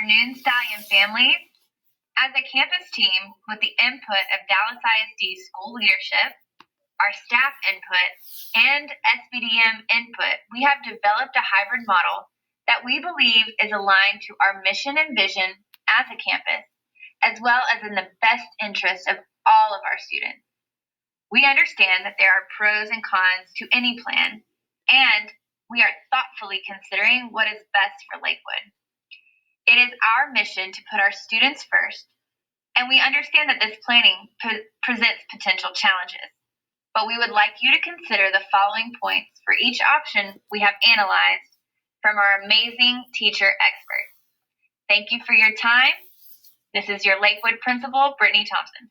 afternoon, Stallion families. As a campus team, with the input of Dallas ISD school leadership, our staff input, and SBDM input, we have developed a hybrid model that we believe is aligned to our mission and vision as a campus, as well as in the best interest of all of our students. We understand that there are pros and cons to any plan, and we are thoughtfully considering what is best for Lakewood. It is our mission to put our students first, and we understand that this planning presents potential challenges. But we would like you to consider the following points for each option we have analyzed from our amazing teacher experts. Thank you for your time. This is your Lakewood Principal, Brittany Thompson.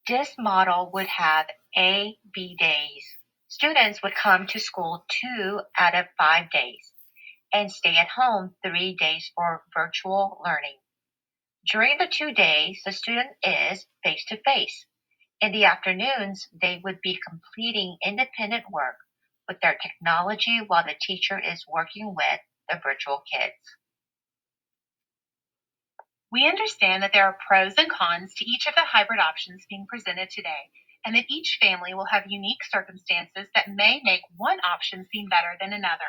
This model would have A-B days. Students would come to school 2 out of 5 days and stay at home 3 days for virtual learning. During the 2 days, the student is face-to-face. In the afternoons, they would be completing independent work with their technology while the teacher is working with the virtual kids. We understand that there are pros and cons to each of the hybrid options being presented today, and that each family will have unique circumstances that may make one option seem better than another.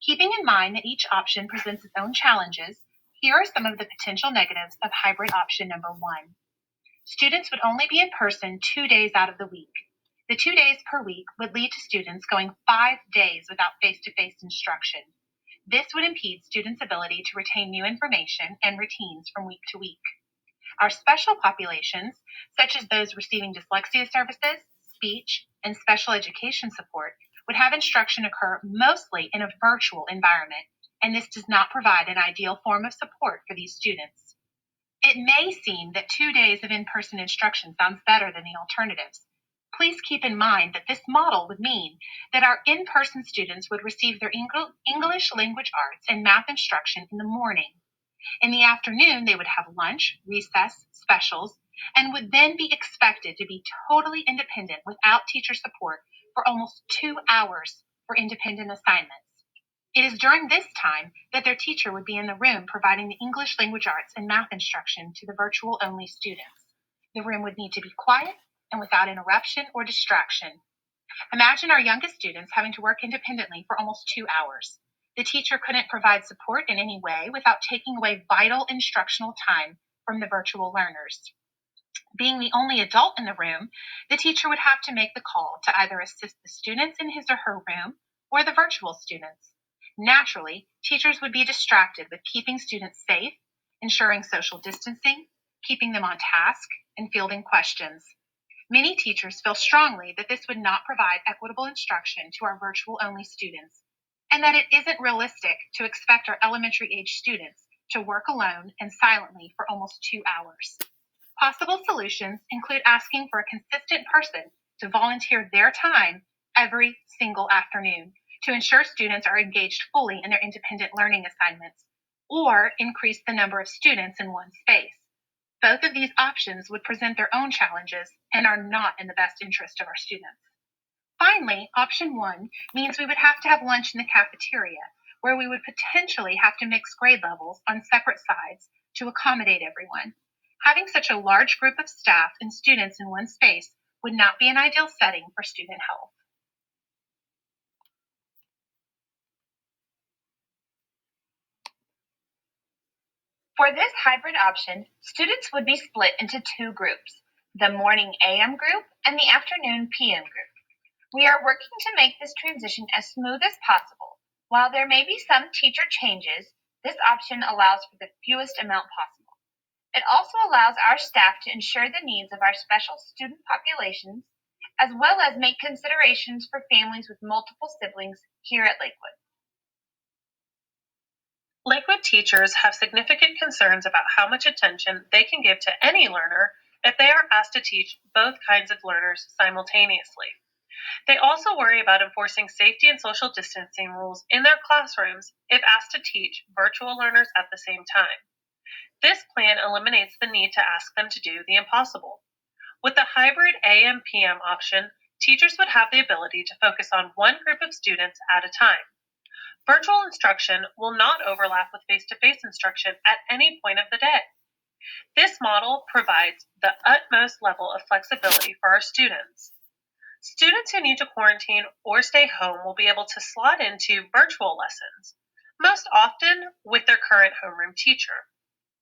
Keeping in mind that each option presents its own challenges, here are some of the potential negatives of hybrid option number 1. Students would only be in person 2 days out of the week. The 2 days per week would lead to students going 5 days without face-to-face instruction. This would impede students' ability to retain new information and routines from week to week. Our special populations, such as those receiving dyslexia services, speech, and special education support, would have instruction occur mostly in a virtual environment, and this does not provide an ideal form of support for these students. It may seem that 2 days of in-person instruction sounds better than the alternatives. Please keep in mind that this model would mean that our in-person students would receive their English language arts and math instruction in the morning. In the afternoon, they would have lunch, recess, specials, and would then be expected to be totally independent without teacher support for almost 2 hours for independent assignments. It is during this time that their teacher would be in the room providing the English language arts and math instruction to the virtual-only students. The room would need to be quiet and without interruption or distraction. Imagine our youngest students having to work independently for almost 2 hours. The teacher couldn't provide support in any way without taking away vital instructional time from the virtual learners. Being the only adult in the room, the teacher would have to make the call to either assist the students in his or her room or the virtual students. Naturally, teachers would be distracted with keeping students safe, ensuring social distancing, keeping them on task, and fielding questions. Many teachers feel strongly that this would not provide equitable instruction to our virtual-only students, and that it isn't realistic to expect our elementary-age students to work alone and silently for almost 2 hours. Possible solutions include asking for a consistent person to volunteer their time every single afternoon to ensure students are engaged fully in their independent learning assignments, or increase the number of students in one space. Both of these options would present their own challenges and are not in the best interest of our students. Finally, option 1 means we would have to have lunch in the cafeteria, where we would potentially have to mix grade levels on separate sides to accommodate everyone. Having such a large group of staff and students in one space would not be an ideal setting for student health. For this hybrid option, students would be split into 2 groups, the morning AM group and the afternoon PM group. We are working to make this transition as smooth as possible. While there may be some teacher changes, this option allows for the fewest amount possible. It also allows our staff to ensure the needs of our special student populations, as well as make considerations for families with multiple siblings here at Lakewood. Lakewood teachers have significant concerns about how much attention they can give to any learner if they are asked to teach both kinds of learners simultaneously. They also worry about enforcing safety and social distancing rules in their classrooms if asked to teach virtual learners at the same time. This plan eliminates the need to ask them to do the impossible. With the hybrid AM-PM option, teachers would have the ability to focus on one group of students at a time. Virtual instruction will not overlap with face-to-face instruction at any point of the day. This model provides the utmost level of flexibility for our students. Students who need to quarantine or stay home will be able to slot into virtual lessons, most often with their current homeroom teacher,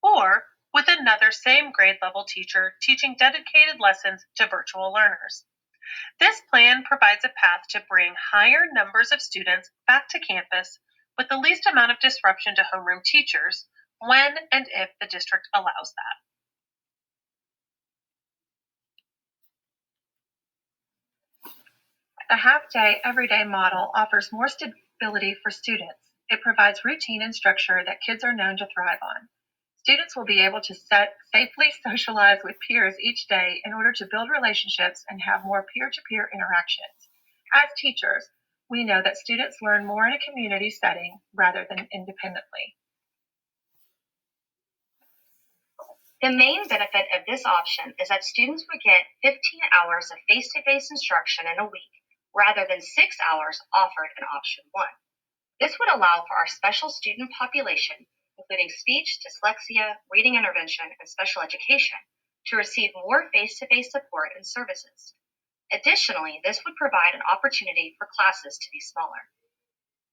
or with another same grade level teacher teaching dedicated lessons to virtual learners. This plan provides a path to bring higher numbers of students back to campus with the least amount of disruption to homeroom teachers when and if the district allows that. The half-day, everyday model offers more stability for students. It provides routine and structure that kids are known to thrive on. Students will be able to safely socialize with peers each day in order to build relationships and have more peer-to-peer interactions. As teachers, we know that students learn more in a community setting rather than independently. The main benefit of this option is that students would get 15 hours of face-to-face instruction in a week, rather than 6 hours offered in option 1. This would allow for our special student population, including speech, dyslexia, reading intervention, and special education, to receive more face-to-face support and services. Additionally, this would provide an opportunity for classes to be smaller.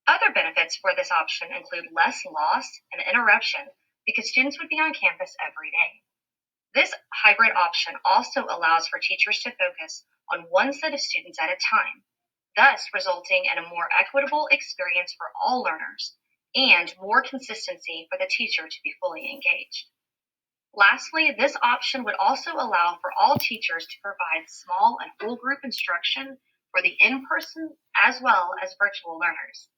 Other benefits for this option include less loss and interruption because students would be on campus every day. This hybrid option also allows for teachers to focus on one set of students at a time, thus resulting in a more equitable experience for all learners and more consistency for the teacher to be fully engaged. Lastly, this option would also allow for all teachers to provide small and whole group instruction for the in-person as well as virtual learners.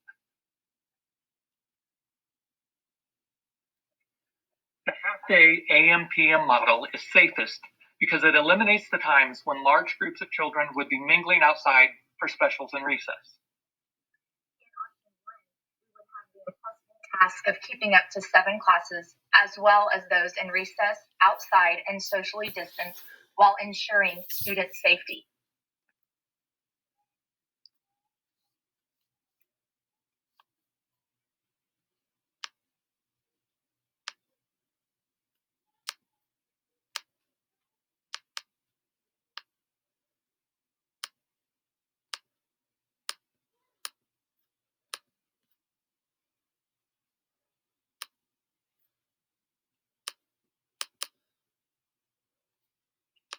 The half-day AM/PM model is safest because it eliminates the times when large groups of children would be mingling outside for specials and recess. Task of keeping up to 7 classes, as well as those in recess, outside, and socially distanced, while ensuring student safety.